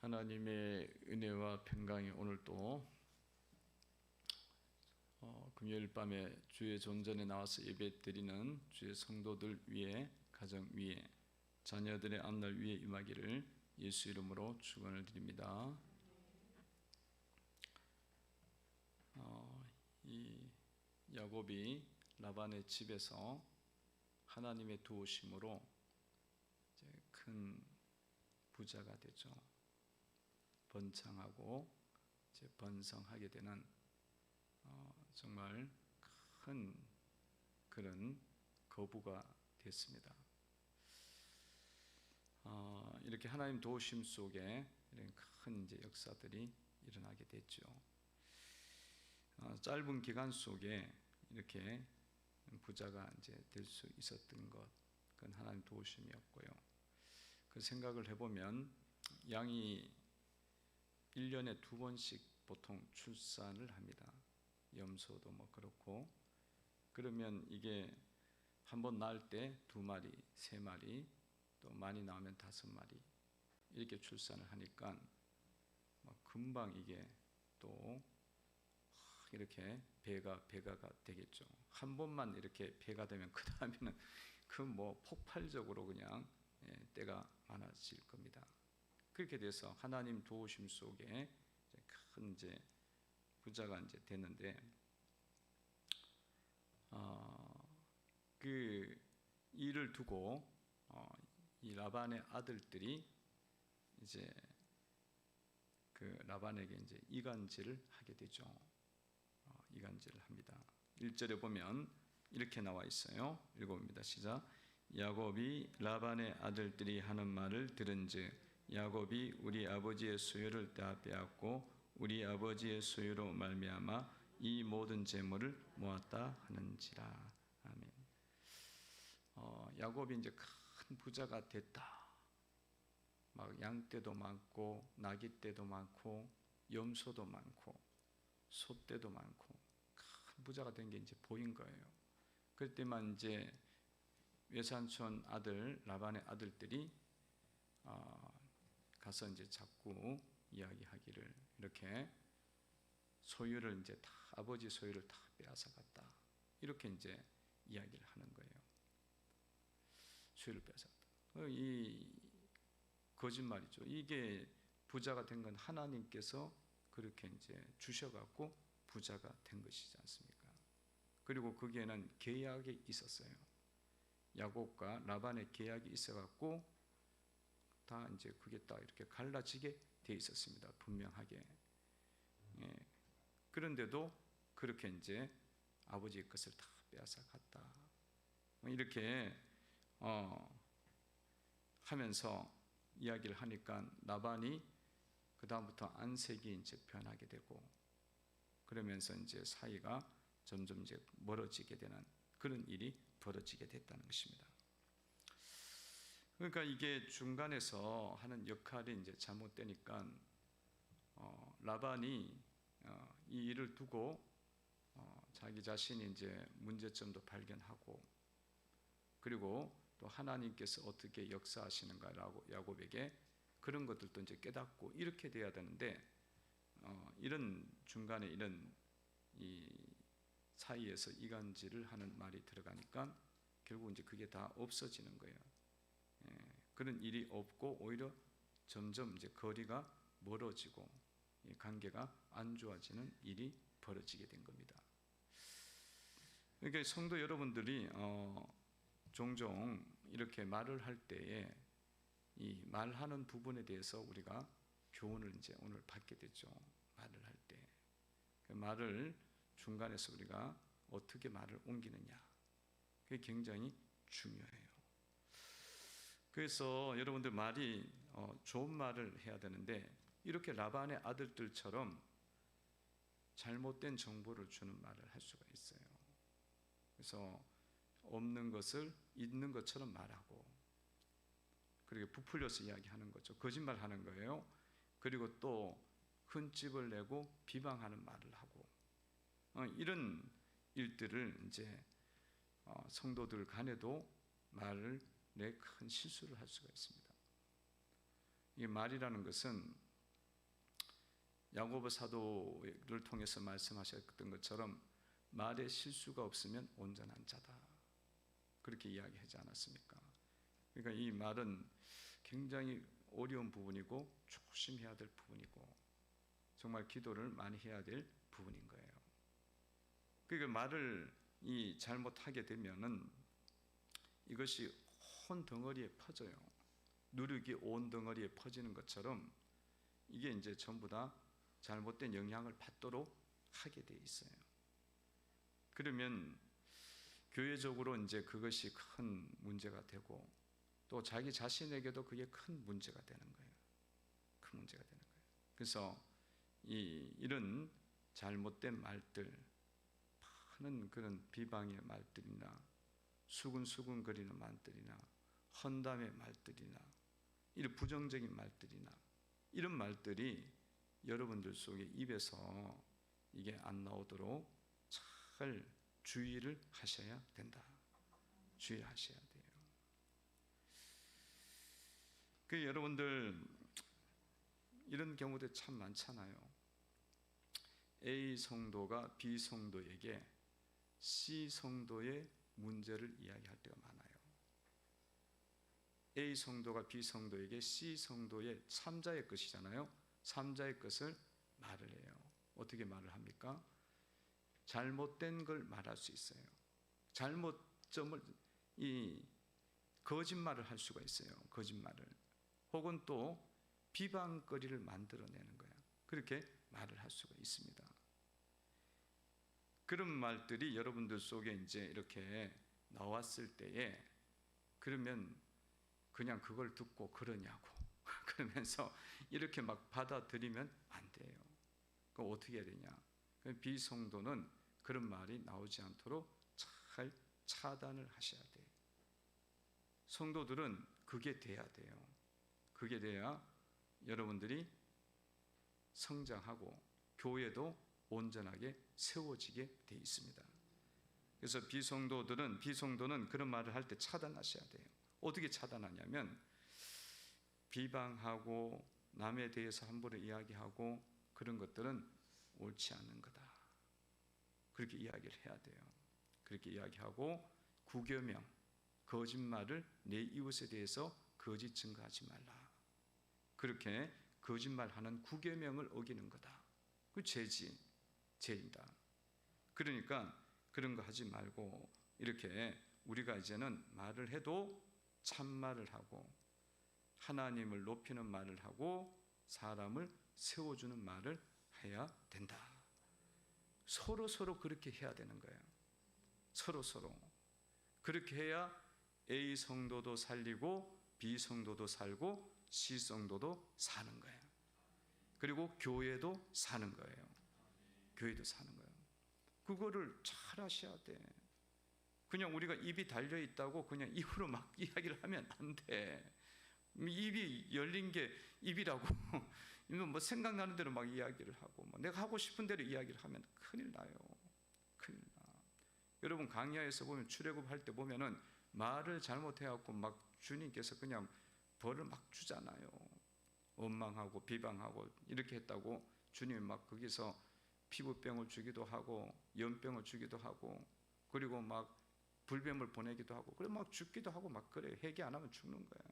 하나님의 은혜와 평강이 오늘 또 금요일 밤에 주의 존전에 나와서 예배 드리는 주의 성도들 위에, 가정 위에, 자녀들의 앞날 위에 임하기를 예수 이름으로 축원을 드립니다. 이 야곱이 라반의 집에서 하나님의 도우심으로 이제 큰 부자가 되죠. 번창하고 이제 번성하게 되는 정말 큰 그런 거부가 됐습니다. 이렇게 하나님 도우심 속에 이런 큰 이제 역사들이 일어나게 됐죠. 짧은 기간 속에 이렇게 부자가 이제 될 수 있었던 것, 그건 하나님 도우심이었고요. 그 생각을 해보면 양이 1년에 2번씩 보통 출산을 합니다. 염소도 뭐 그렇고. 그러면 이게 한 번 낳을 때 2마리, 3마리, 또 많이 나오면 5마리 이렇게 출산을 하니까 금방 이게 또 이렇게 배가 되겠죠. 한 번만 이렇게 배가 되면 그 다음에는 그 폭발적으로 그냥 때가 많아질 겁니다. 그렇게 돼서 하나님 도우심 속에 큰 이제 부자가 이제 됐는데, 그 일을 두고 이 라반의 아들들이 이제 그 라반에게 이제 이간질을 하게 되죠. 이간질을 합니다. 1절에 보면 이렇게 나와 있어요. 읽어봅니다. 시작. 야곱이 라반의 아들들이 하는 말을 들은즉 야곱이 우리 아버지의 소유를 다 빼앗고 우리 아버지의 소유로 말미암아 이 모든 재물을 모았다 하는지라. 아멘. 야곱이 이제 큰 부자가 됐다. 막 양떼도 많고 나귀떼도 많고 염소도 많고 소떼도 많고 큰 부자가 된 게 이제 보인 거예요. 그럴 때만 이제 외삼촌 아들 라반의 아들들이 가서 이제 자꾸 이야기하기를 이렇게 소유를 이제 다 아버지 소유를 다 빼앗아 갔다. 이렇게 이제 이야기를 하는 거예요. 소유를 빼앗았다. 이 거짓말이죠. 이게 부자가 된 건 하나님께서 그렇게 이제 주셔갖고 부자가 된 것이지 않습니까? 그리고 거기에는 계약이 있었어요. 야곱과 라반의 계약이 있어갖고 다 이제 그게 딱 이렇게 갈라지게 돼 있었습니다. 분명하게. 그런데도 그렇게 이제 아버지의 것을 다 빼앗아 갔다. 이렇게 하면서 이야기를 하니까 라반이 그 다음부터 안색이 이제 변하게 되고 그러면서 이제 사이가 점점 이제 멀어지게 되는 그런 일이 벌어지게 됐다는 것입니다. 그러니까 이게 중간에서 하는 역할이 이제 잘못되니까 라반이 이 일을 두고 자기 자신이 이제 문제점도 발견하고 그리고 또 하나님께서 어떻게 역사하시는가라고 야곱에게 그런 것들도 이제 깨닫고 이렇게 돼야 되는데 이런 중간에 이런 이 사이에서 이간질을 하는 말이 들어가니까 결국 이제 그게 다 없어지는 거예요. 그런 일이 없고 오히려 점점 이제 거리가 멀어지고 관계가 안 좋아지는 일이 벌어지게 된 겁니다. 그러니까 성도 여러분들이 종종 이렇게 말을 할 때에 이 말하는 부분에 대해서 우리가 교훈을 이제 오늘 받게 되죠. 말을 할 때 그 말을 중간에서 우리가 어떻게 말을 옮기느냐 그게 굉장히 중요해요. 그래서 여러분들 말이 좋은 말을 해야 되는데 이렇게 라반의 아들들처럼 잘못된 정보를 주는 말을 할 수가 있어요. 그래서 없는 것을 있는 것처럼 말하고 그리고 부풀려서 이야기하는 거죠. 거짓말하는 거예요. 그리고 또 흠집을 내고 비방하는 말을 하고 이런 일들을 이제 성도들 간에도 말을 내 큰 실수를 할 수가 있습니다. 이 말이라는 것은 야고보 사도를 통해서 말씀하셨던 것처럼 말에 실수가 없으면 온전한 자다, 그렇게 이야기하지 않았습니까? 그러니까 이 말은 굉장히 어려운 부분이고 조심해야 될 부분이고 정말 기도를 많이 해야 될 부분인 거예요. 그러니까 말을 잘못하게 되면은 이것이 온 덩어리에 퍼져요. 누룩이 온 덩어리에 퍼지는 것처럼 이게 이제 전부 다 잘못된 영향을 받도록 하게 돼 있어요. 그러면 교회적으로 이제 그것이 큰 문제가 되고 또 자기 자신에게도 그게 큰 문제가 되는 거예요. 큰 문제가 되는 거예요. 그래서 이런 잘못된 말들, 많은 그런 비방의 말들이나 수근수근거리는 말들이나 헌담의 말들이나 이런 부정적인 말들이나 이런 말들이 여러분들 속에 입에서 이게 안 나오도록 잘 주의를 하셔야 된다. 주의하셔야 돼요. 그 여러분들 이런 경우도 참 많잖아요. A 성도가 B 성도에게 C 성도의 문제를 이야기할 때가 많아요. A 성도가 B 성도에게 C 성도의 3자의 것이잖아요. 3자의 것을 말을 해요. 어떻게 말을 합니까? 잘못된 걸 말할 수 있어요. 잘못점을 거짓말을 할 수가 있어요. 거짓말을. 혹은 또 비방거리를 만들어내는 거야. 그렇게 말을 할 수가 있습니다. 그런 말들이 여러분들 속에 이제 이렇게 나왔을 때에 그러면 그냥 그걸 듣고 그러냐고 그러면서 이렇게 막 받아들이면 안 돼요. 그럼 어떻게 해야 되냐? 비성도는 그런 말이 나오지 않도록 잘 차단을 하셔야 돼요. 성도들은 그게 돼야 돼요. 그게 돼야 여러분들이 성장하고 교회도 온전하게 세워지게 돼 있습니다. 그래서 비성도는 그런 말을 할 때 차단하셔야 돼요. 어떻게 차단하냐면 비방하고 남에 대해서 함부로 이야기하고 그런 것들은 옳지 않는 거다. 그렇게 이야기를 해야 돼요. 그렇게 이야기하고 구교명, 거짓말을 내 이웃에 대해서 거짓 증거하지 말라. 그렇게 거짓말하는 구교명을 어기는 거다. 그 죄이다. 그러니까 그런 거 하지 말고 이렇게 우리가 이제는 말을 해도 참말을 하고 하나님을 높이는 말을 하고 사람을 세워주는 말을 해야 된다. 서로 그렇게 해야 되는 거예요. 서로 그렇게 해야 A 성도도 살리고 B 성도도 살고 C 성도도 사는 거예요. 그리고 교회도 사는 거예요. 교회도 사는 거예요. 그거를 잘 하셔야 돼. 그냥 우리가 입이 달려 있다고 그냥 입으로 막 이야기를 하면 안 돼. 입이 열린 게 입이라고 뭐 생각나는 대로 막 이야기를 하고 내가 하고 싶은 대로 이야기를 하면 큰일 나요. 큰일 나. 여러분 강야에서 보면 출애굽할 때 보면은 말을 잘못해갖고 막 주님께서 그냥 벌을 막 주잖아요. 원망하고 비방하고 이렇게 했다고 주님이 막 거기서 피부병을 주기도 하고 연병을 주기도 하고 그리고 막 불뱀을 보내기도 하고 그래 막 죽기도 하고 막 그래. 회개 안 하면 죽는 거야.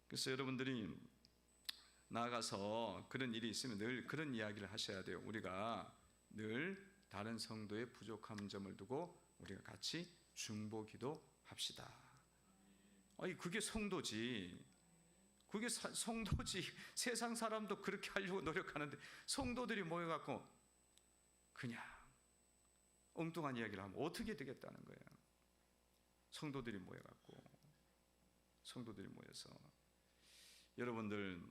그래서 여러분들이 나아가서 그런 일이 있으면 늘 그런 이야기를 하셔야 돼요. 우리가 늘 다른 성도의 부족한 점을 두고 우리가 같이 중보기도 합시다. 아니 그게 성도지. 그게 성도지. 세상 사람도 그렇게 하려고 노력하는데 성도들이 모여갖고 그냥 엉뚱한 이야기를 하면 어떻게 되겠다는 거예요. 성도들이 모여서 여러분들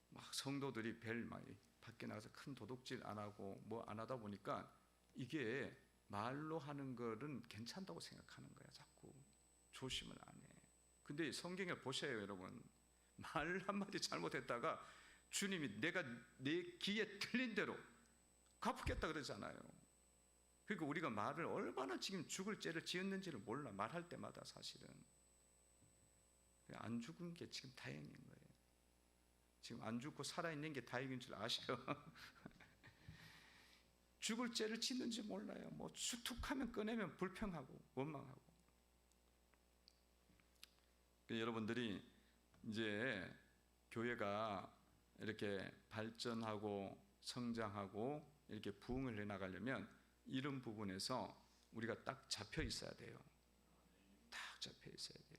막 성도들이 벨 많이 밖에 나가서 큰 도둑질 안 하고 뭐 안 하다 보니까 이게 말로 하는 거는 괜찮다고 생각하는 거야. 자꾸 조심을 안 해. 근데 성경을 보셔요, 여러분. 말 한마디 잘못했다가 주님이 내가 내 귀에 들린 대로 갚겠다 그러잖아요. 그러니까 우리가 말을 얼마나 지금 죽을 죄를 지었는지를 몰라. 말할 때마다 사실은 안 죽은 게 지금 다행인 거예요. 지금 안 죽고 살아있는 게 다행인 줄 아셔요. 죽을 죄를 짓는지 몰라요. 뭐 수툭하면 꺼내면 불평하고 원망하고. 여러분들이 이제 교회가 이렇게 발전하고 성장하고 이렇게 부흥을 해 나가려면 이런 부분에서 우리가 딱 잡혀 있어야 돼요. 딱 잡혀 있어야 돼요.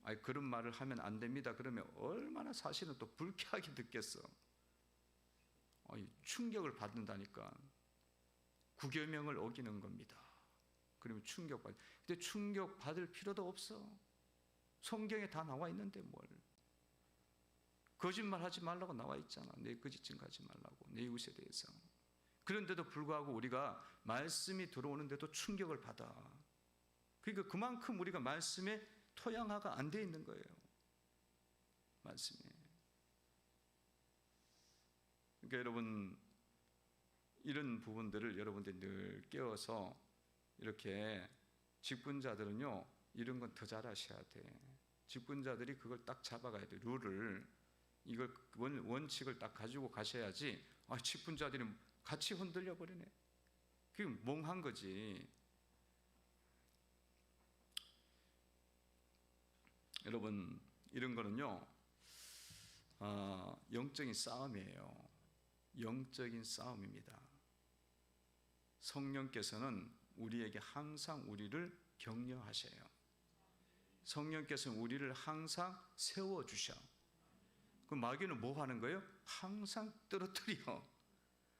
아니, 그런 말을 하면 안 됩니다. 그러면 얼마나 사실은 또 불쾌하게 듣겠어. 충격을 받는다니까. 구계명을 어기는 겁니다. 그러면 충격받. 근데 충격 받을 필요도 없어. 성경에 다 나와 있는데 뭘. 거짓말하지 말라고 나와 있잖아. 내 거짓 증거하지 말라고. 내 이웃에 대해서. 그런데도 불구하고 우리가 말씀이 들어오는데도 충격을 받아. 그러니까 그만큼 우리가 말씀에 토양화가 안 돼 있는 거예요. 말씀에. 그러니까 여러분, 이런 부분들을 여러분들이 늘 깨워서 이렇게 직분자들은요, 이런 건 더 잘하셔야 돼. 직분자들이 그걸 딱 잡아가야 돼. 룰을, 이걸 원칙을 딱 가지고 가셔야지. 직분자들이 같이 흔들려 버리네. 그게 멍한 거지. 여러분, 이런 거는요, 영적인 싸움이에요. 영적인 싸움입니다. 성령께서는 우리에게 항상 우리를 격려하셔요. 성령께서는 우리를 항상 세워주셔. 그 마귀는 뭐 하는 거예요? 항상 떨어뜨려.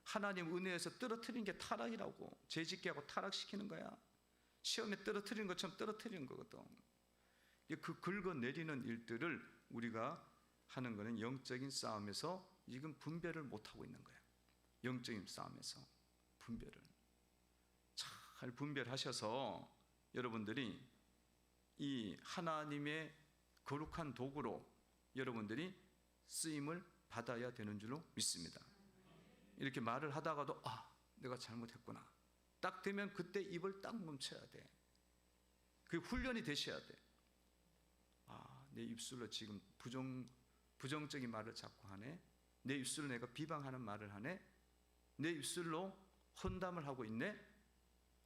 하나님 은혜에서 떨어뜨리는 게 타락이라고. 죄짓게 하고 타락시키는 거야. 시험에 떨어뜨리는 것처럼 떨어뜨리는 거거든. 그 긁어내리는 일들을 우리가 하는 것은 영적인 싸움에서 지금 분별을 못하고 있는 거예요. 영적인 싸움에서 분별을 잘 분별하셔서 여러분들이 이 하나님의 거룩한 도구로 여러분들이 쓰임을 받아야 되는 줄로 믿습니다. 이렇게 말을 하다가도 내가 잘못했구나 딱 되면 그때 입을 딱 멈춰야 돼. 그 훈련이 되셔야 돼. 내 입술로 지금 부정적인 말을 자꾸 하네. 내 입술로 내가 비방하는 말을 하네. 내 입술로 헌담을 하고 있네.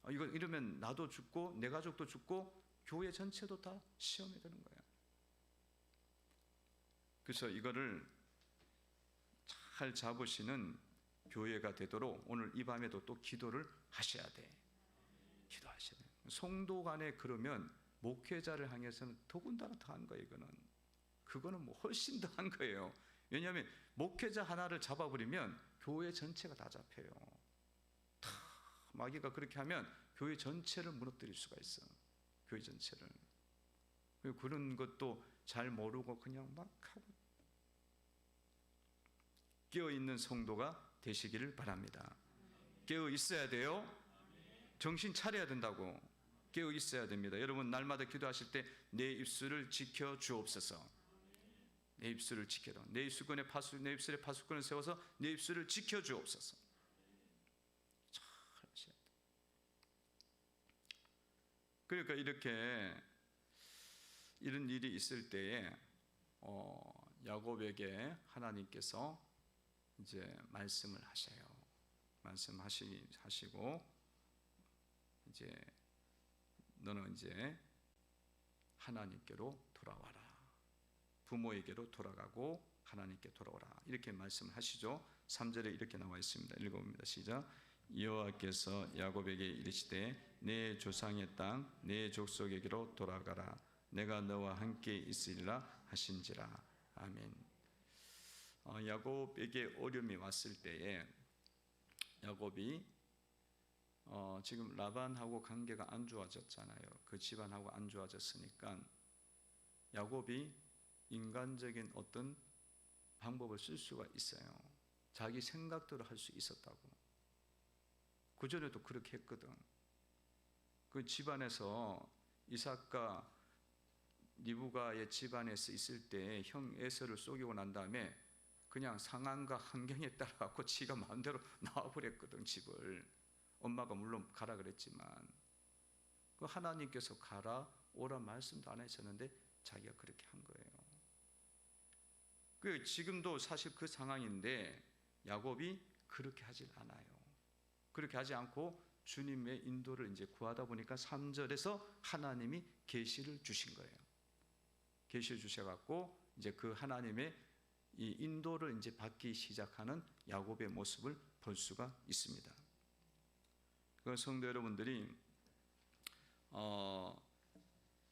이러면 나도 죽고 내 가족도 죽고 교회 전체도 다 시험에 드는 거야. 그래서 이거를 잘 잡으시는 교회가 되도록 오늘 이 밤에도 또 기도를 하셔야 돼. 기도하셔야 돼. 성도 간에 그러면 목회자를 향해서는 더군다나 더한 거예요. 그거는 뭐 훨씬 더한 거예요. 왜냐하면 목회자 하나를 잡아버리면 교회 전체가 다 잡혀요. 다 마귀가 그렇게 하면 교회 전체를 무너뜨릴 수가 있어. 교회 전체를. 그런 것도 잘 모르고 그냥 막 하고. 깨어있는 성도가 되시기를 바랍니다. 깨어 있어야 돼요. 정신 차려야 된다고. 깨어 있어야 됩니다. 여러분, 날마다 기도하실 때 내 입술을 지켜 주옵소서. 내 입술을 지켜라. 내 입술에 파수꾼을 세워서 내 입술을 지켜 주옵소서. 잘 하셔야 돼. 그러니까 이렇게 이런 일이 있을 때에 야곱에게 하나님께서 이제 말씀을 하셔요. 말씀하시고 이제 너는 이제 하나님께로 돌아와라. 부모에게로 돌아가고 하나님께 돌아오라. 이렇게 말씀을 하시죠. 3절에 이렇게 나와 있습니다. 읽어봅니다. 시작. 여호와께서 야곱에게 이르시되 내 조상의 땅 내 족속에게로 돌아가라. 내가 너와 함께 있으리라 하신지라. 아멘. 야곱에게 어려움이 왔을 때에 야곱이 지금 라반하고 관계가 안 좋아졌잖아요. 그 집안하고 안 좋아졌으니까 야곱이 인간적인 어떤 방법을 쓸 수가 있어요. 자기 생각대로 할 수 있었다고. 그전에도 그렇게 했거든. 그 집안에서 이삭과 리브가의 집안에서 있을 때 형 에서를 속이고 난 다음에 그냥 상황과 환경에 따라 갖고 지가 마음대로 나와버렸거든. 집을. 엄마가 물론 가라 그랬지만 그 하나님께서 가라 오라 말씀도 안 하셨는데 자기가 그렇게 한 거예요. 지금도 사실 그 상황인데 야곱이 그렇게 하질 않아요. 그렇게 하지 않고 주님의 인도를 이제 구하다 보니까 3절에서 하나님이 계시를 주신 거예요. 계시를 주셔갖고 이제 그 하나님의 이 인도를 이제 받기 시작하는 야곱의 모습을 볼 수가 있습니다. 그 성도 여러분들이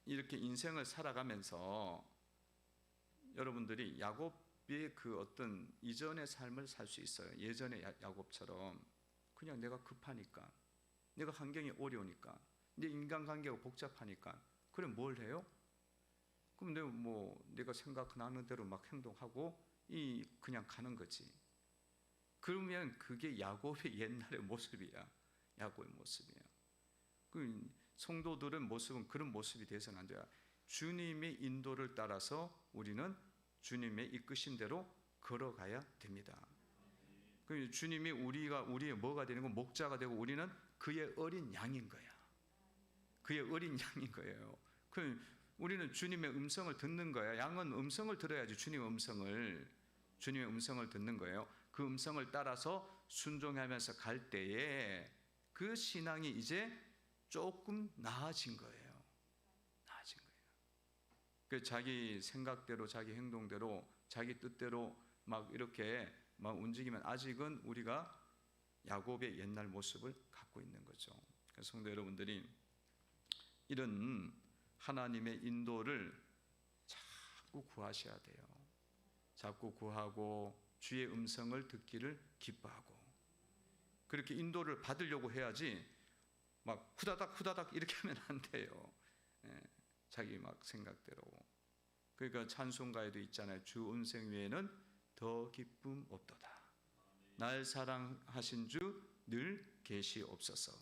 이렇게 인생을 살아가면서 여러분들이 야곱의 그 어떤 이전의 삶을 살 수 있어요. 예전의 야곱처럼 그냥 내가 급하니까, 내가 환경이 어려우니까, 내 인간관계가 복잡하니까, 그럼 뭘 해요? 그럼 내가 생각나는 대로 막 행동하고 그냥 가는 거지. 그러면 그게 야곱의 옛날의 모습이야. 야곱의 모습이야. 그 성도들의 모습은 그런 모습이 돼서는 안 돼요. 주님의 인도를 따라서 우리는 주님의 이끄신 대로 걸어가야 됩니다. 주님이 우리의 뭐가 되는 건 목자가 되고 우리는 그의 어린 양인 거야. 그의 어린 양인 거예요. 우리는 주님의 음성을 듣는 거야. 양은 음성을 들어야지. 주님의 음성을 듣는 거예요. 그 음성을 따라서 순종하면서 갈 때에 그 신앙이 이제 조금 나아진 거예요. 나아진 거예요. 자기 생각대로, 자기 행동대로, 자기 뜻대로 막 이렇게 막 움직이면 아직은 우리가 야곱의 옛날 모습을 갖고 있는 거죠. 성도 여러분들이 이런 하나님의 인도를 자꾸 구하셔야 돼요. 자꾸 구하고 주의 음성을 듣기를 기뻐하고, 그렇게 인도를 받으려고 해야지 막 후다닥 이렇게 하면 안 돼요. 자기 막 생각대로. 그러니까 찬송가에도 있잖아요. 주 음성 외에는 더 기쁨 없도다. 날 사랑하신 주 늘 계시옵소서.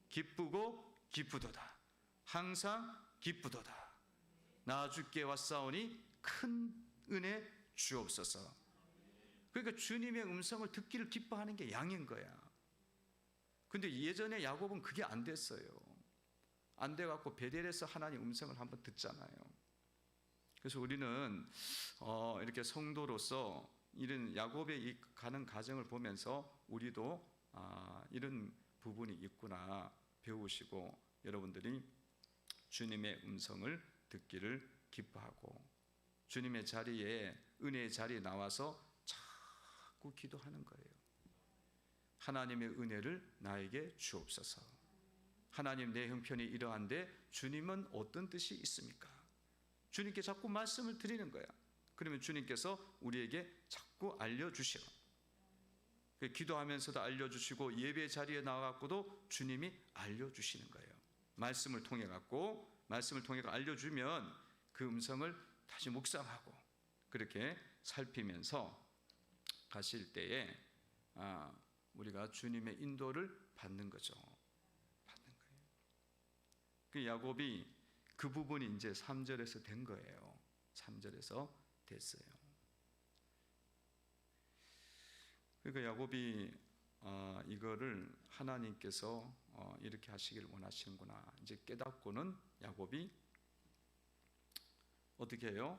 기쁘고 기쁘도다. 항상 기쁘도다. 나 주께 왔사오니 큰 은혜 주옵소서. 그러니까 주님의 음성을 듣기를 기뻐하는 게 양인 거야. 근데 예전에 야곱은 그게 안 됐어요. 안 돼갖고 베델에서 하나님 음성을 한번 듣잖아요. 그래서 우리는 이렇게 성도로서 이런 야곱의 가는 과정을 보면서 우리도 이런 부분이 있구나 배우시고, 여러분들이 주님의 음성을 듣기를 기뻐하고 주님의 자리에, 은혜의 자리에 나와서 자꾸 기도하는 거예요. 하나님의 은혜를 나에게 주옵소서. 하나님, 내 형편이 이러한데 주님은 어떤 뜻이 있습니까? 주님께 자꾸 말씀을 드리는 거야. 그러면 주님께서 우리에게 자꾸 알려주셔. 기도하면서도 알려주시고, 예배 자리에 나와갖고도 주님이 알려주시는 거예요. 말씀을 통해 알려주면 그 음성을 다시 묵상하고 그렇게 살피면서 가실 때에 우리가 주님의 인도를 받는 거죠. 받는 거예요. 그 야곱이 그 부분이 이제 3절에서 된 거예요. 3절에서 됐어요. 그러니까 야곱이 이거를 하나님께서 이렇게 하시길 원하시는구나 이제 깨닫고는 야곱이 어떻게 해요?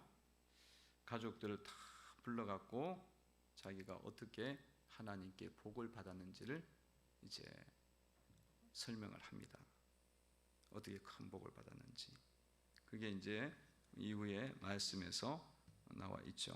가족들을 다 불러갖고 자기가 어떻게 하나님께 복을 받았는지를 이제 설명을 합니다. 어떻게 큰 복을 받았는지. 그게 이제 이후에 말씀에서 나와 있죠.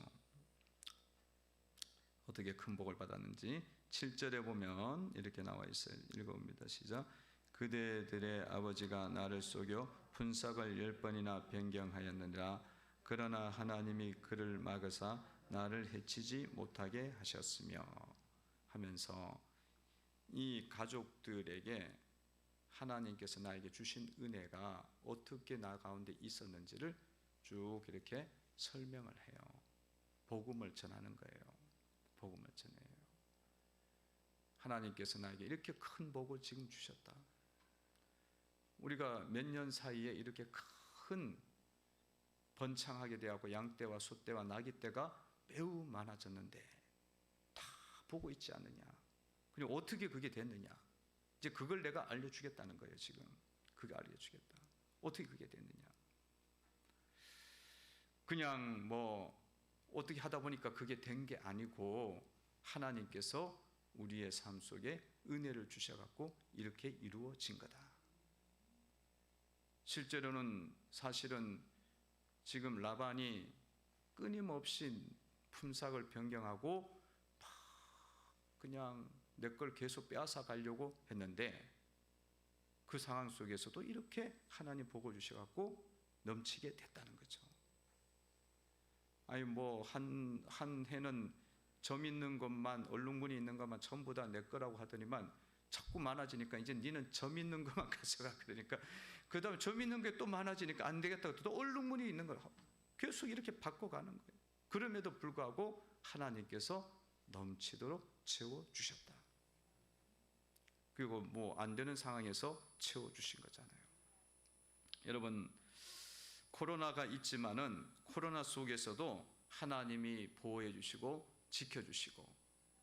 어떻게 큰 복을 받았는지 7절에 보면 이렇게 나와 있어요. 읽어봅니다. 시작. 그대들의 아버지가 나를 속여 분삭을 10번이나 변경하였느니라. 그러나 하나님이 그를 막으사 나를 해치지 못하게 하셨으며, 하면서 이 가족들에게 하나님께서 나에게 주신 은혜가 어떻게 나 가운데 있었는지를 쭉 이렇게 설명을 해요. 복음을 전하는 거예요. 복음을 전해요. 하나님께서 나에게 이렇게 큰 복을 지금 주셨다. 우리가 몇 년 사이에 이렇게 큰 번창하게 되었고 양떼와 소떼와 나귀떼가 매우 많아졌는데 다 보고 있지 않느냐. 그리고 어떻게 그게 됐느냐. 이제 그걸 내가 알려주겠다는 거예요. 지금 그게 알려주겠다. 어떻게 그게 됐느냐. 그냥 어떻게 하다 보니까 그게 된 게 아니고 하나님께서 우리의 삶 속에 은혜를 주셔갖고 이렇게 이루어진 거다. 실제로는 사실은 지금 라반이 끊임없이 품삯을 변경하고 그냥 내 걸 계속 빼앗아 가려고 했는데 그 상황 속에서도 이렇게 하나님 복을 주셔갖고 넘치게 됐다는 거죠. 아니 뭐 한 해는 점 있는 것만, 얼룩무늬 있는 것만 전부 다 내 거라고 하더니만 자꾸 많아지니까 이제 니는 점 있는 것만 가져가. 그러니까 그 다음에 점 있는 게 또 많아지니까 안 되겠다고 또 얼룩무늬 있는 걸 계속 이렇게 바꿔가는 거예요. 그럼에도 불구하고 하나님께서 넘치도록 채워주셨다. 그리고 뭐 안 되는 상황에서 채워주신 거잖아요. 여러분, 코로나가 있지만은 코로나 속에서도 하나님이 보호해 주시고 지켜주시고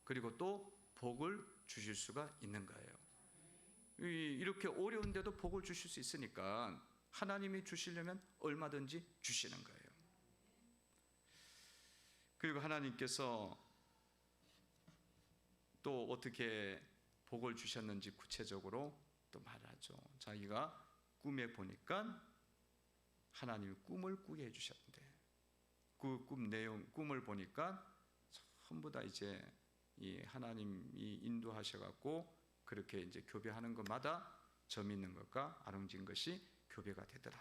그리고 또 복을 주실 수가 있는 거예요. 이렇게 어려운데도 복을 주실 수 있으니까 하나님이 주시려면 얼마든지 주시는 거예요. 그리고 하나님께서 또 어떻게 복을 주셨는지 구체적으로 또 말하죠. 자기가 꿈에 보니까 하나님이 꿈을 꾸게 해주셨는데 그 꿈 내용, 꿈을 보니까 전부 다 이제 이 하나님이 인도하셔갖고 그렇게 이제 교배하는 것마다 점 있는 것과 아름진 것이 교배가 되더라.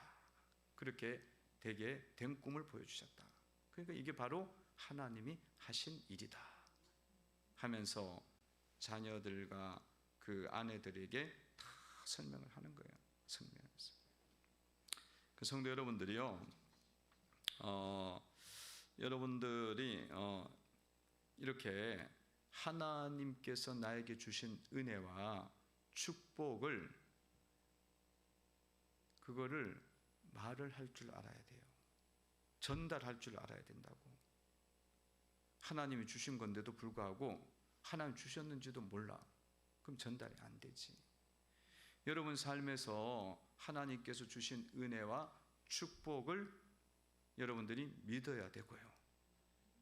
그렇게 되게 된 꿈을 보여주셨다. 그러니까 이게 바로 하나님이 하신 일이다 하면서 자녀들과 그 아내들에게 다 설명을 하는 거예요. 설명해서. 그 성도 여러분들이요, 여러분들이 이렇게 하나님께서 나에게 주신 은혜와 축복을 그거를 말을 할 줄 알아야 돼요. 전달할 줄 알아야 된다고. 하나님이 주신 건데도 불구하고 하나님 주셨는지도 몰라. 그럼 전달이 안 되지. 여러분 삶에서 하나님께서 주신 은혜와 축복을 여러분들이 믿어야 되고요.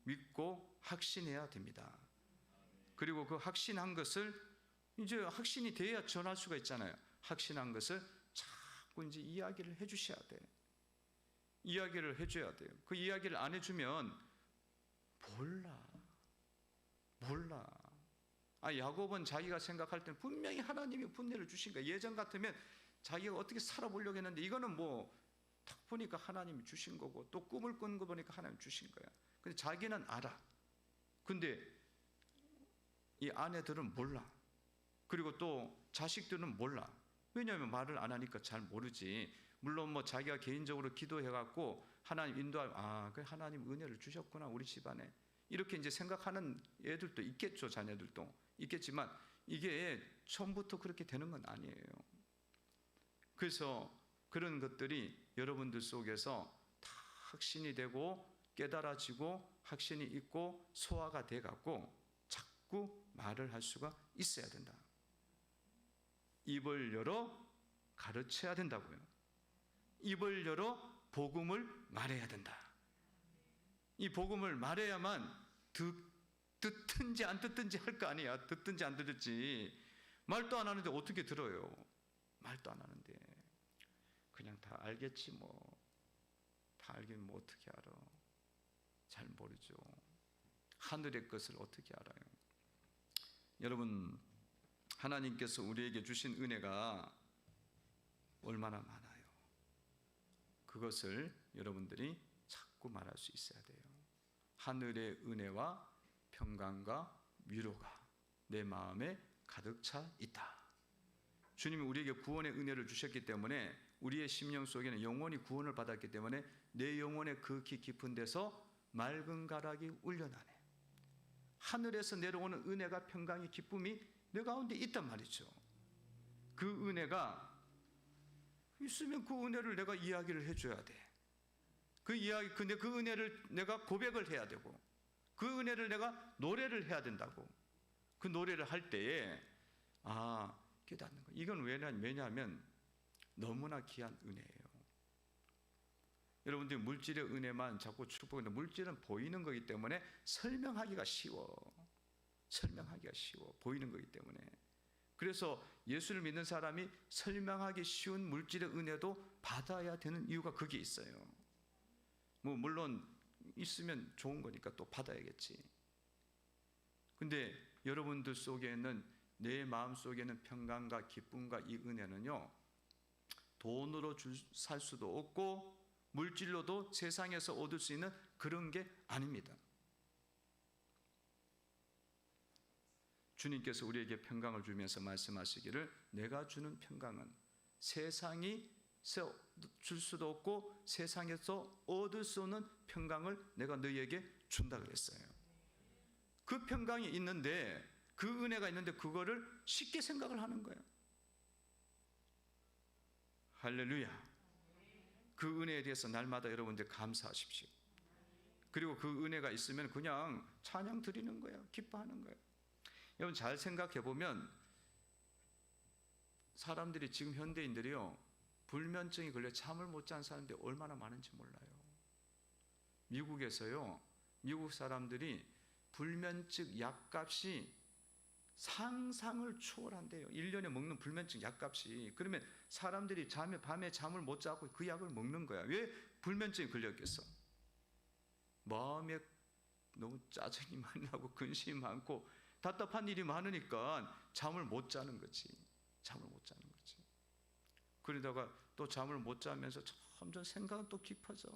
믿고 확신해야 됩니다. 그리고 그 확신한 것을 이제 확신이 돼야 전할 수가 있잖아요. 확신한 것을 자꾸 이제 이야기를 해주셔야 돼. 이야기를 해줘야 돼요. 그 이야기를 안 해주면 몰라. 야곱은 자기가 생각할 때는 분명히 하나님이 분례를 주신 거야. 예전 같으면 자기가 어떻게 살아보려고 했는데 이거는 뭐 딱 보니까 하나님이 주신 거고 또 꿈을 꾼 거 보니까 하나님이 주신 거야. 근데 자기는 알아. 근데 이 아내들은 몰라. 그리고 또 자식들은 몰라. 왜냐하면 말을 안 하니까 잘 모르지. 물론 뭐 자기가 개인적으로 기도해갖고 하나님 인도할, 그 하나님 은혜를 주셨구나 우리 집안에 이렇게 이제 생각하는 애들도 있겠죠. 자녀들도 있겠지만 이게 처음부터 그렇게 되는 건 아니에요. 그래서 그런 것들이 여러분들 속에서 다 확신이 되고 깨달아지고 확신이 있고 소화가 돼갖고 자꾸 말을 할 수가 있어야 된다. 입을 열어 가르쳐야 된다고요. 입을 열어 복음을 말해야 된다. 이 복음을 말해야만 듣든지 안 듣든지 할 거 아니야. 듣든지 안 듣든지. 말도 안 하는데 어떻게 들어요? 말도 안 하는데 그냥 다 알겠지 뭐. 다 알긴 뭐 어떻게 알아. 잘 모르죠. 하늘의 것을 어떻게 알아요. 여러분, 하나님께서 우리에게 주신 은혜가 얼마나 많아요. 그것을 여러분들이 자꾸 말할 수 있어야 돼요. 하늘의 은혜와 평강과 위로가 내 마음에 가득 차 있다. 주님이 우리에게 구원의 은혜를 주셨기 때문에 우리의 심령 속에는 영원히 구원을 받았기 때문에 내 영혼의 그 깊은 데서 맑은 가락이 울려나네. 하늘에서 내려오는 은혜가 평강이 기쁨이 내 가운데 있단 말이죠. 그 은혜가 있으면 그 은혜를 내가 이야기를 해줘야 돼. 그 은혜를 내가 고백을 해야 되고 그 은혜를 내가 노래를 해야 된다고. 그 노래를 할 때에 깨닫는 거예요. 이건 왜냐하면 너무나 귀한 은혜예요. 여러분들이 물질의 은혜만 자꾸 축복하는데 물질은 보이는 거기 때문에 설명하기가 쉬워. 보이는 거기 때문에. 그래서 예수를 믿는 사람이 설명하기 쉬운 물질의 은혜도 받아야 되는 이유가 거기에 있어요. 뭐 물론 있으면 좋은 거니까 또 받아야겠지. 근데 여러분들 속에는, 내 마음 속에는 평강과 기쁨과 이 은혜는요, 돈으로 살 수도 없고 물질로도 세상에서 얻을 수 있는 그런 게 아닙니다. 주님께서 우리에게 평강을 주면서 말씀하시기를, 내가 주는 평강은 세상에서 줄 수도 없고 세상에서 얻을 수 없는 평강을 내가 너희에게 준다 그랬어요. 그 평강이 있는데, 그 은혜가 있는데 그거를 쉽게 생각을 하는 거예요. 할렐루야. 그 은혜에 대해서 날마다 여러분들 감사하십시오. 그리고 그 은혜가 있으면 그냥 찬양 드리는 거예요. 기뻐하는 거예요. 여러분 잘 생각해 보면 사람들이, 지금 현대인들이요, 불면증이 걸려 잠을 못 자는 사람들이 얼마나 많은지 몰라요. 미국에서요, 미국 사람들이 불면증 약값이 상상을 초월한대요. 1년에 먹는 불면증 약값이. 그러면 사람들이 밤에 잠을 못 자고 그 약을 먹는 거야. 왜 불면증이 걸렸겠어? 마음에 너무 짜증이 많이 나고 근심이 많고 답답한 일이 많으니까 잠을 못 자는 거지. 그러다가 또 잠을 못 자면서 점점 생각은 또 깊어져.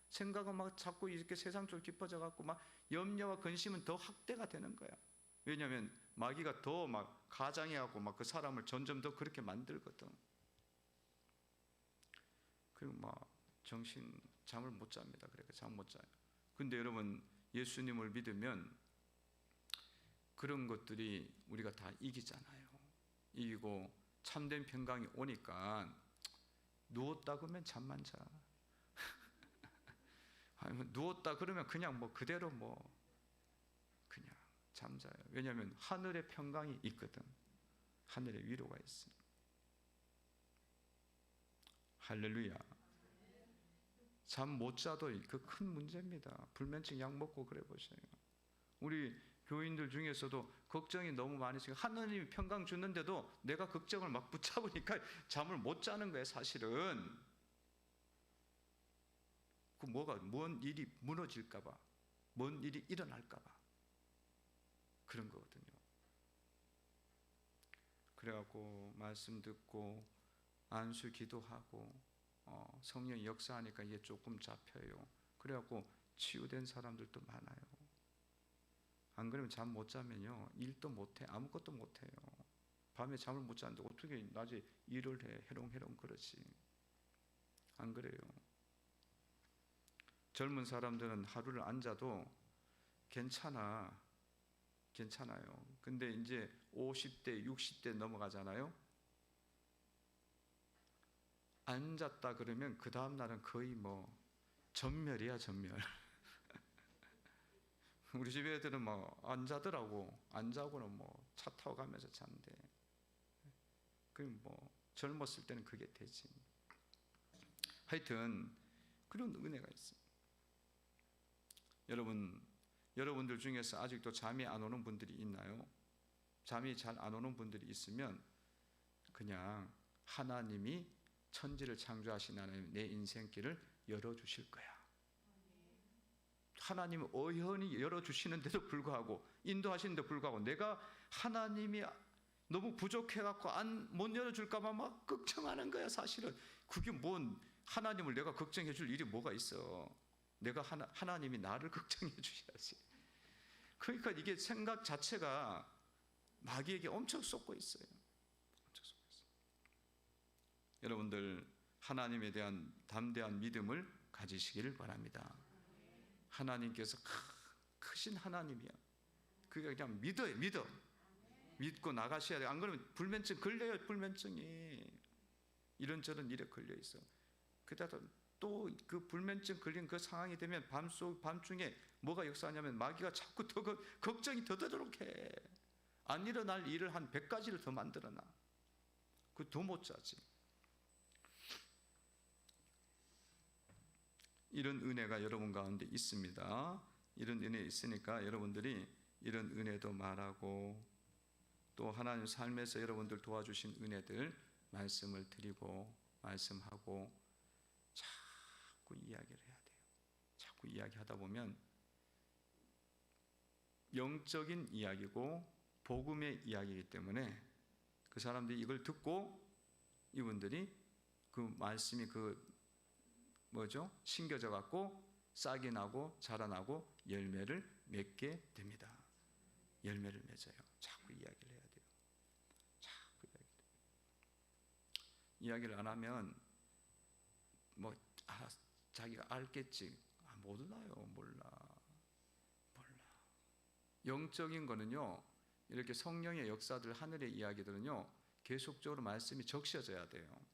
생각은 막 자꾸 이렇게 세상 쪽으로 깊어져 갖고 막 염려와 근심은 더 확대가 되는 거야. 왜냐하면 마귀가 더 막 가장해갖고 막 그 사람을 점점 더 그렇게 만들거든. 그리고 막 잠을 못 잡니다. 그러니까 잠 못 자요. 근데 여러분, 예수님을 믿으면 그런 것들이 우리가 다 이기잖아요. 이기고 참된 평강이 오니까 누웠다 그러면 잠만 자. 아니면 누웠다 그러면 그냥 뭐 그대로 그냥 잠자요. 왜냐하면 하늘의 평강이 있거든. 하늘의 위로가 있어. 할렐루야. 잠 못 자도 그 큰 문제입니다. 불면증 약 먹고 그래 보세요. 우리 교인들 중에서도 걱정이 너무 많으시고 하나님이 평강 주는데도 내가 걱정을 막 붙잡으니까 잠을 못 자는 거예요. 사실은 그 뭔 일이 무너질까 봐, 뭔 일이 일어날까 봐 그런 거거든요. 그래갖고 말씀 듣고 안수 기도하고 성령이 역사하니까 이게 조금 잡혀요. 그래갖고 치유된 사람들도 많아요. 안 그러면 잠 못 자면요, 일도 못해, 아무것도 못해요. 밤에 잠을 못 자는데 어떻게 낮에 일을 해? 해롱해롱 그러지. 안 그래요? 젊은 사람들은 하루를 앉아도 괜찮아요. 근데 이제 50대, 60대 넘어가잖아요. 앉았다 그러면 그 다음 날은 거의 전멸이야, 전멸. 우리 집 애들은 안 자더라고. 안 자고는 차 타고 가면서 잔대. 그럼 젊었을 때는 그게 되지. 하여튼 그런 은혜가 있어요. 여러분들 중에서 아직도 잠이 안 오는 분들이 있나요? 잠이 잘 안 오는 분들이 있으면 그냥 하나님이 천지를 창조하신 하나님 내 인생길을 열어주실 거야. 하나님은 어연히 열어주시는데도 불구하고, 인도하시는데도 불구하고 내가 하나님이 너무 부족해갖고 못 열어줄까봐 막 걱정하는 거야. 사실은 그게 하나님을 내가 걱정해 줄 일이 뭐가 있어. 내가 하나님이 나를 걱정해 주셔야지. 그러니까 이게 생각 자체가 마귀에게 엄청 쏟고 있어요. 여러분들 하나님에 대한 담대한 믿음을 가지시기를 바랍니다. 하나님께서 크신 하나님이야. 그게 그냥 믿고 나가셔야 돼요. 안 그러면 불면증 걸려요. 불면증이 이런저런 일에 걸려 있어. 그러다가 또 그 불면증 걸린 그 상황이 되면 밤중에 뭐가 역사하냐면 마귀가 자꾸 더 걱정이 더 되도록 해. 안 일어날 일을 한 100가지를 더 만들어놔. 그 더 못 자지. 이런 은혜가 여러분 가운데 있습니다. 이런 은혜 있으니까 여러분들이 이런 은혜도 말하고 또 하나님 삶에서 여러분들 도와주신 은혜들 말씀을 드리고 말씀하고 자꾸 이야기를 해야 돼요. 자꾸 이야기하다 보면 영적인 이야기고 복음의 이야기이기 때문에 그 사람들이 이걸 듣고 이분들이 그 말씀이 심겨져 갖고 싹이 나고 자라나고 열매를 맺게 됩니다. 열매를 맺어요. 자꾸 이야기를 해야 돼요. 자꾸 이야기를 안 하면 자기가 알겠지. 몰라. 영적인 거는요, 이렇게 성령의 역사들, 하늘의 이야기들은요, 계속적으로 말씀이 적셔져야 돼요.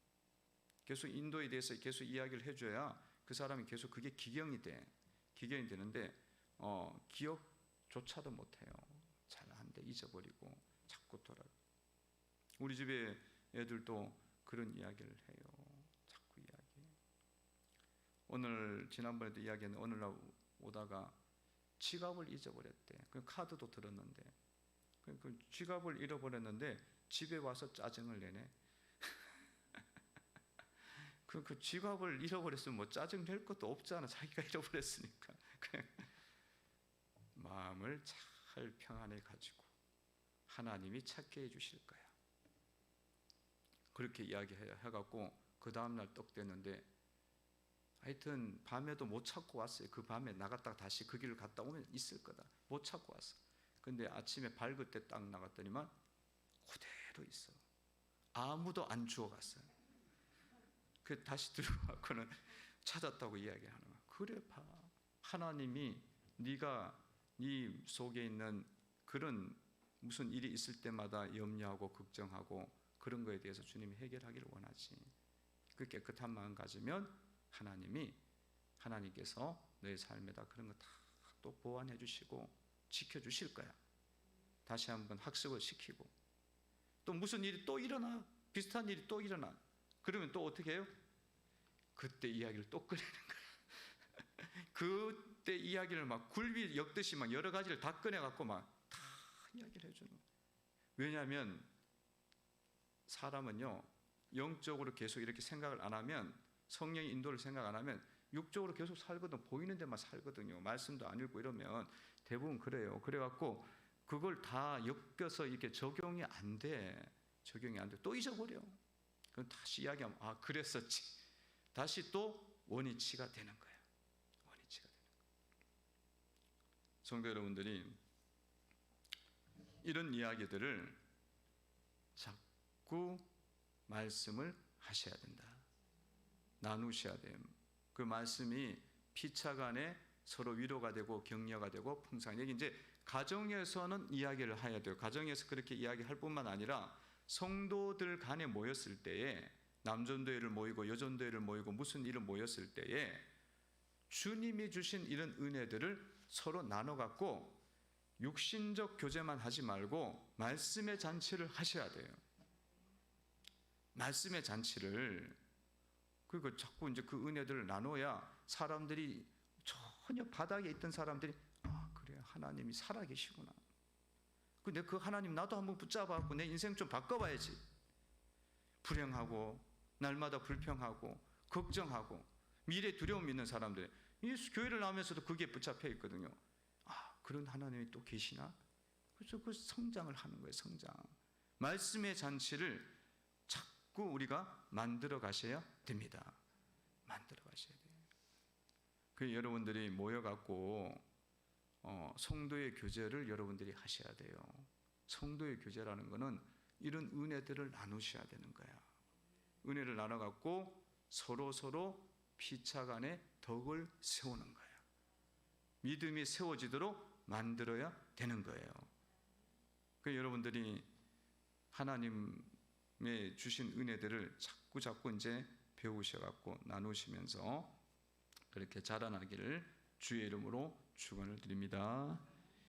계속 인도에 대해서 계속 이야기를 해줘야 그 사람이 계속 그게 기경이 되는데 기억조차도 못해요. 잘 안 돼, 잊어버리고 자꾸 우리 집에 애들도 그런 이야기를 해요. 자꾸 이야기해요. 지난번에도 이야기했는데 오늘날 오다가 지갑을 잊어버렸대. 그 카드도 들었는데 그 지갑을 잃어버렸는데 집에 와서 짜증을 내네. 그 지갑을 잃어버렸으면 짜증 낼 것도 없잖아. 자기가 잃어버렸으니까. 마음을 잘 평안해 가지고 하나님이 찾게 해주실 거야. 그렇게 이야기해갖고 그 다음날 떡 됐는데 하여튼 밤에도 못 찾고 왔어요. 그 밤에 나갔다가 다시 그 길을 갔다 오면 있을 거다. 못 찾고 왔어. 근데 아침에 밝을 때 딱 나갔더니만 그대로 있어. 아무도 안 주워갔어요. 다시 들어와서는 찾았다고 이야기하는 거야. 그래 봐. 하나님이 네가 네 속에 있는 그런 무슨 일이 있을 때마다 염려하고 걱정하고 그런 거에 대해서 주님이 해결하기를 원하지. 그 깨끗한 마음 가지면 하나님께서 너의 삶에다 그런 거 다 또 보완해 주시고 지켜주실 거야. 다시 한번 학습을 시키고 또 무슨 일이 또 일어나, 비슷한 일이 또 일어나. 그러면 또 어떻게 해요? 그때 이야기를 또 꺼내는 거야. 그때 이야기를 막 굴비 엮듯이 막 여러 가지를 다 꺼내갖고 막 다 이야기를 해주는 거야. 왜냐하면 사람은요, 영적으로 계속 이렇게 생각을 안 하면, 성령의 인도를 생각 안 하면 육적으로 계속 살거든. 보이는 데만 살거든요. 말씀도 안 읽고 이러면 대부분 그래요. 그래갖고 그걸 다 엮여서 이렇게 적용이 안 돼. 또 잊어버려. 그럼 다시 이야기하면 그랬었지. 다시 또 원위치가 되는 거예요. 성도 여러분들이 이런 이야기들을 자꾸 말씀을 하셔야 된다. 나누셔야 돼요. 그 말씀이 피차간에 서로 위로가 되고 격려가 되고 풍성한 얘기. 이제 가정에서는 이야기를 해야 돼요. 가정에서 그렇게 이야기할 뿐만 아니라 성도들 간에 모였을 때에, 남전도회를 모이고 여전도회를 모이고 무슨 일을 모였을 때에 주님이 주신 이런 은혜들을 서로 나눠 갖고 육신적 교제만 하지 말고 말씀의 잔치를 하셔야 돼요. 말씀의 잔치를. 그리고 자꾸 이제 그 은혜들을 나눠야 사람들이, 전혀 바닥에 있던 사람들이 그래, 하나님이 살아계시구나. 근데 그 하나님 나도 한번 붙잡아갖고 내 인생 좀 바꿔봐야지. 불행하고 날마다 불평하고 걱정하고 미래 두려움 있는 사람들, 이 교회를 나오면서도 그게 붙잡혀 있거든요. 그런 하나님이 또 계시나? 그래서 그 성장을 하는 거예요. 성장. 말씀의 잔치를 자꾸 우리가 만들어 가셔야 됩니다. 만들어 가셔야 돼요. 그 여러분들이 모여갖고 성도의 교제를 여러분들이 하셔야 돼요. 성도의 교제라는 것은 이런 은혜들을 나누셔야 되는 거야. 은혜를 나눠갖고 서로 피차간에 덕을 세우는 거야. 믿음이 세워지도록 만들어야 되는 거예요. 그 여러분들이 하나님의 주신 은혜들을 자꾸 이제 배우셔갖고 나누시면서 그렇게 자라나기를 주의 이름으로 축원을 드립니다.